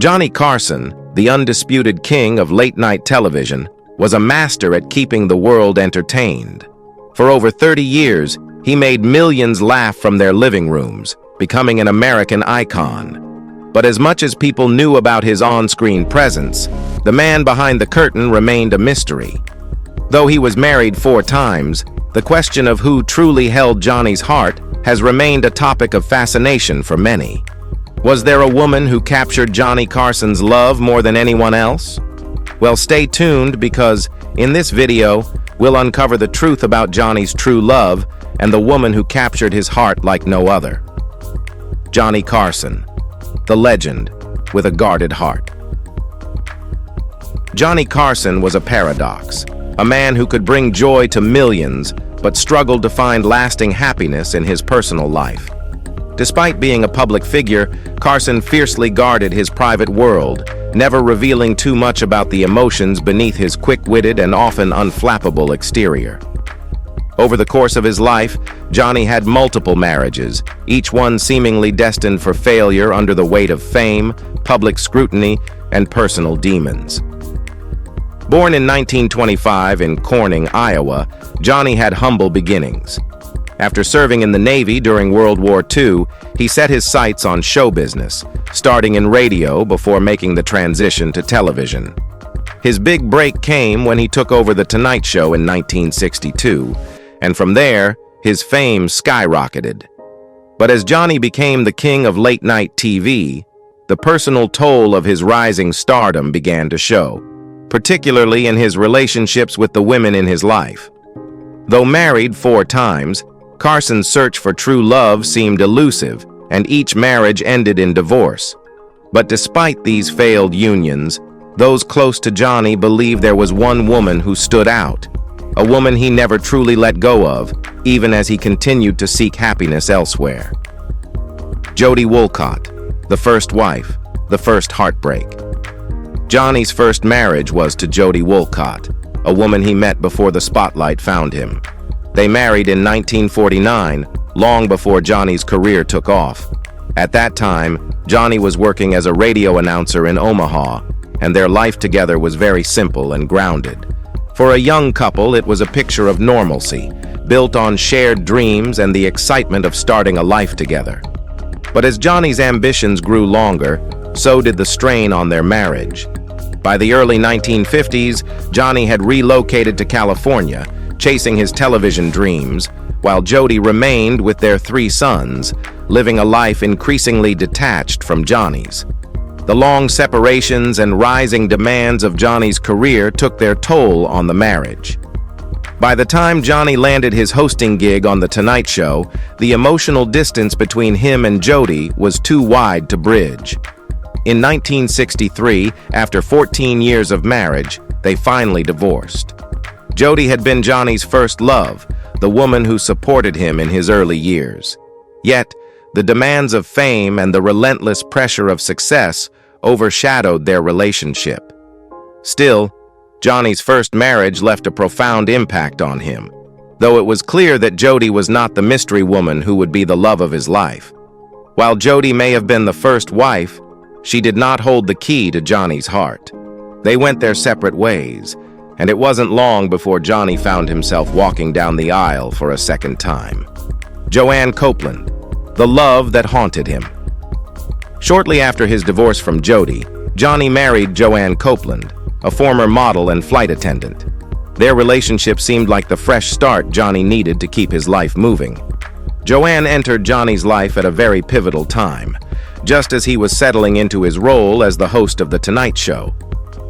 Johnny Carson, the undisputed king of late-night television, was a master at keeping the world entertained. For over 30 years, he made millions laugh from their living rooms, becoming an American icon. But as much as people knew about his on-screen presence, the man behind the curtain remained a mystery. Though he was married 4 times, the question of who truly held Johnny's heart has remained a topic of fascination for many. Was there a woman who captured Johnny Carson's love more than anyone else? Well, stay tuned because in this video, we'll uncover the truth about Johnny's true love and the woman who captured his heart like no other. Johnny Carson, the legend with a guarded heart. Johnny Carson was a paradox, a man who could bring joy to millions but struggled to find lasting happiness in his personal life. Despite being a public figure, Carson fiercely guarded his private world, never revealing too much about the emotions beneath his quick-witted and often unflappable exterior. Over the course of his life, Johnny had multiple marriages, each one seemingly destined for failure under the weight of fame, public scrutiny, and personal demons. Born in 1925 in Corning, Iowa, Johnny had humble beginnings. After serving in the Navy during World War II, he set his sights on show business, starting in radio before making the transition to television. His big break came when he took over The Tonight Show in 1962, and from there, his fame skyrocketed. But as Johnny became the king of late-night TV, the personal toll of his rising stardom began to show, particularly in his relationships with the women in his life. Though married 4 times, Carson's search for true love seemed elusive, and each marriage ended in divorce. But despite these failed unions, those close to Johnny believed there was one woman who stood out, a woman he never truly let go of, even as he continued to seek happiness elsewhere. Jody Wolcott, the first wife, the first heartbreak. Johnny's first marriage was to Jody Wolcott, a woman he met before the spotlight found him. They married in 1949, long before Johnny's career took off. At that time, Johnny was working as a radio announcer in Omaha, and their life together was very simple and grounded. For a young couple, it was a picture of normalcy, built on shared dreams and the excitement of starting a life together. But as Johnny's ambitions grew longer, so did the strain on their marriage. By the early 1950s, Johnny had relocated to California, chasing his television dreams, while Jody remained with their 3 sons, living a life increasingly detached from Johnny's. The long separations and rising demands of Johnny's career took their toll on the marriage. By the time Johnny landed his hosting gig on The Tonight Show, the emotional distance between him and Jody was too wide to bridge. In 1963, after 14 years of marriage, they finally divorced. Jody had been Johnny's first love, the woman who supported him in his early years. Yet, the demands of fame and the relentless pressure of success overshadowed their relationship. Still, Johnny's first marriage left a profound impact on him, though it was clear that Jody was not the mystery woman who would be the love of his life. While Jody may have been the first wife, she did not hold the key to Johnny's heart. They went their separate ways, and it wasn't long before Johnny found himself walking down the aisle for a second time. Joanna Holland, the love that haunted him. Shortly after his divorce from Jody, Johnny married Joanna Holland, a former model and flight attendant. Their relationship seemed like the fresh start Johnny needed to keep his life moving. Joanna entered Johnny's life at a very pivotal time, just as he was settling into his role as the host of The Tonight Show.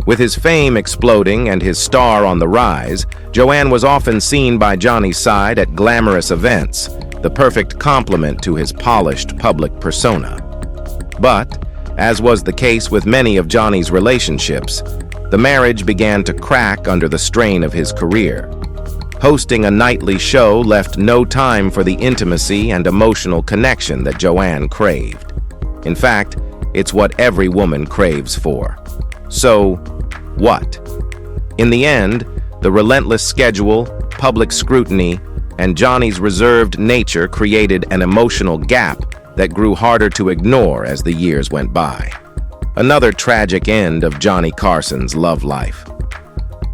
With his fame exploding and his star on the rise, Joanna was often seen by Johnny's side at glamorous events, the perfect complement to his polished public persona. But, as was the case with many of Johnny's relationships, the marriage began to crack under the strain of his career. Hosting a nightly show left no time for the intimacy and emotional connection that Joanna craved. In fact, it's what every woman craves for. So, what? In the end, the relentless schedule, public scrutiny, and Johnny's reserved nature created an emotional gap that grew harder to ignore as the years went by. another tragic end of Johnny Carson's love life.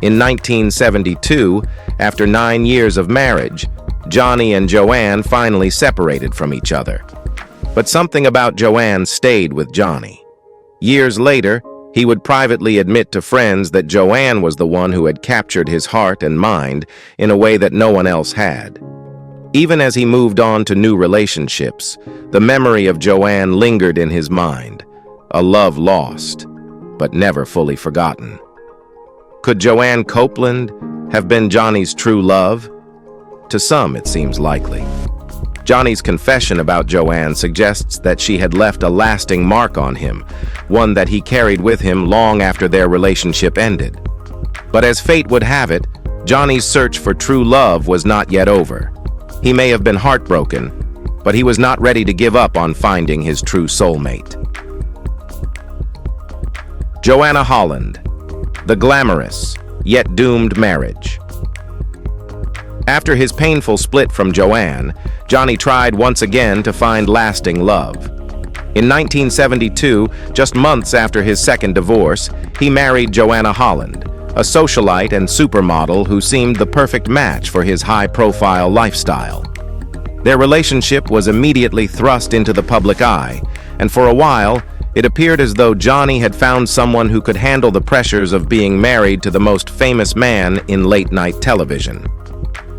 In 1972, after 9 years of marriage, Johnny and Joanne finally separated from each other. But something about Joanne stayed with Johnny. Years later, he would privately admit to friends that Joanne was the one who had captured his heart and mind in a way that no one else had. Even as he moved on to new relationships, the memory of Joanne lingered in his mind, a love lost, but never fully forgotten. Could Joanna Copeland have been Johnny's true love? To some, it seems likely. Johnny's confession about Joanne suggests that she had left a lasting mark on him, one that he carried with him long after their relationship ended. But as fate would have it, Johnny's search for true love was not yet over. He may have been heartbroken, but he was not ready to give up on finding his true soulmate. Joanna Holland, the glamorous, yet doomed marriage. After his painful split from Joanne, Johnny tried once again to find lasting love. In 1972, just months after his second divorce, he married Joanna Holland, a socialite and supermodel who seemed the perfect match for his high-profile lifestyle. Their relationship was immediately thrust into the public eye, and for a while, it appeared as though Johnny had found someone who could handle the pressures of being married to the most famous man in late-night television.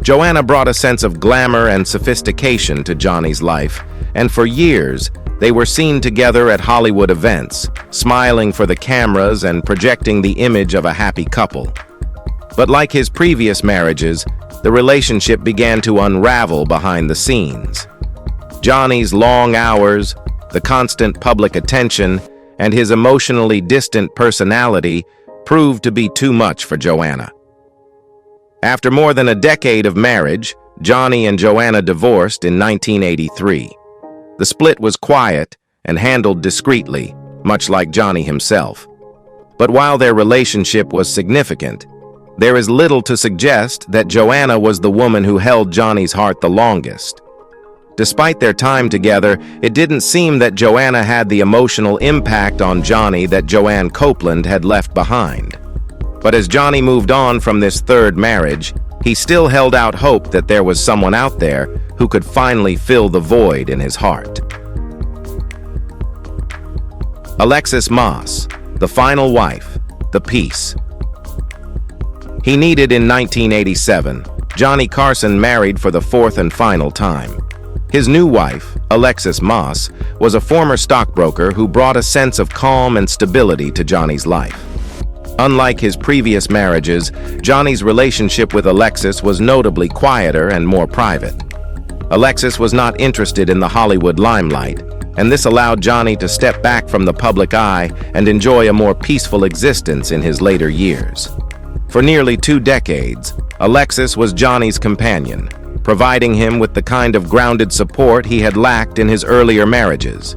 Joanna brought a sense of glamour and sophistication to Johnny's life, and for years, they were seen together at Hollywood events, smiling for the cameras and projecting the image of a happy couple. But like his previous marriages, the relationship began to unravel behind the scenes. Johnny's long hours, the constant public attention, and his emotionally distant personality proved to be too much for Joanna. After more than a decade of marriage, Johnny and Joanna divorced in 1983. The split was quiet and handled discreetly, much like Johnny himself. But while their relationship was significant, there is little to suggest that Joanna was the woman who held Johnny's heart the longest. Despite their time together, it didn't seem that Joanna had the emotional impact on Johnny that Joanna Copeland had left behind. But as Johnny moved on from this third marriage, he still held out hope that there was someone out there who could finally fill the void in his heart. Alexis Moss, the final wife, the peace. He needed in 1987, Johnny Carson married for the fourth and final time. His new wife, Alexis Moss, was a former stockbroker who brought a sense of calm and stability to Johnny's life. Unlike his previous marriages, Johnny's relationship with Alexis was notably quieter and more private. Alexis was not interested in the Hollywood limelight, and this allowed Johnny to step back from the public eye and enjoy a more peaceful existence in his later years. For nearly 2 decades, Alexis was Johnny's companion, providing him with the kind of grounded support he had lacked in his earlier marriages.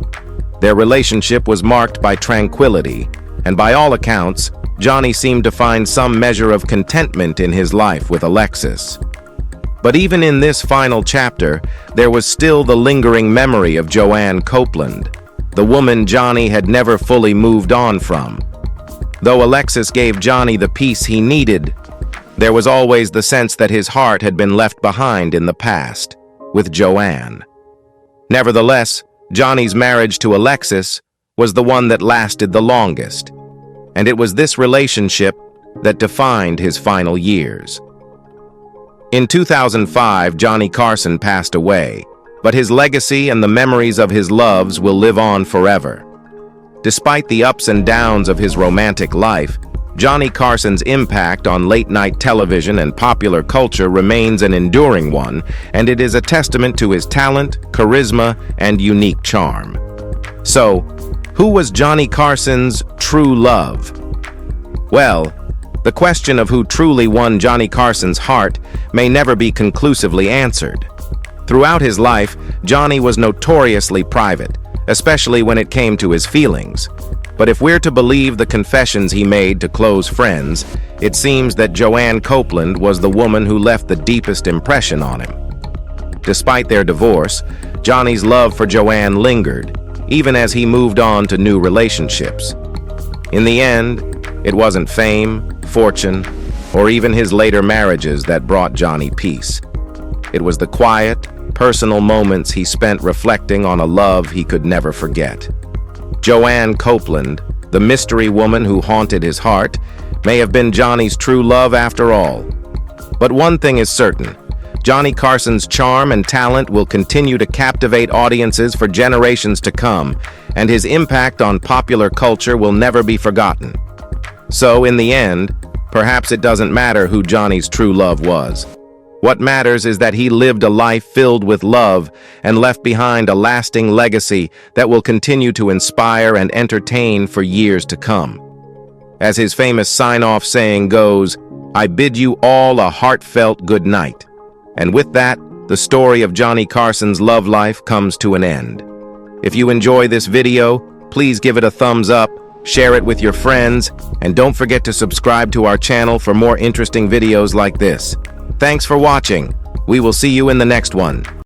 Their relationship was marked by tranquility, and by all accounts, Johnny seemed to find some measure of contentment in his life with Alexis. But even in this final chapter, there was still the lingering memory of Joanna Copeland, the woman Johnny had never fully moved on from. Though Alexis gave Johnny the peace he needed, there was always the sense that his heart had been left behind in the past, with Joanna. Nevertheless, Johnny's marriage to Alexis was the one that lasted the longest, and it was this relationship that defined his final years. In 2005, Johnny Carson passed away, but his legacy and the memories of his loves will live on forever. Despite the ups and downs of his romantic life, Johnny Carson's impact on late-night television and popular culture remains an enduring one, and it is a testament to his talent, charisma, and unique charm. So, who was Johnny Carson's true love? Well, the question of who truly won Johnny Carson's heart may never be conclusively answered. Throughout his life, Johnny was notoriously private, especially when it came to his feelings. But if we're to believe the confessions he made to close friends, it seems that Joanna Copeland was the woman who left the deepest impression on him. Despite their divorce, Johnny's love for Joanna lingered, even as he moved on to new relationships. In the end, it wasn't fame, fortune, or even his later marriages that brought Johnny peace. It was the quiet, personal moments he spent reflecting on a love he could never forget. Joanna Copeland, the mystery woman who haunted his heart, may have been Johnny's true love after all. But one thing is certain: Johnny Carson's charm and talent will continue to captivate audiences for generations to come, and his impact on popular culture will never be forgotten. So, in the end, perhaps it doesn't matter who Johnny's true love was. What matters is that he lived a life filled with love and left behind a lasting legacy that will continue to inspire and entertain for years to come. As his famous sign-off saying goes, "I bid you all a heartfelt good night." And with that, the story of Johnny Carson's love life comes to an end. If you enjoy this video, please give it a thumbs up, share it with your friends, and don't forget to subscribe to our channel for more interesting videos like this. Thanks for watching. We will see you in the next one.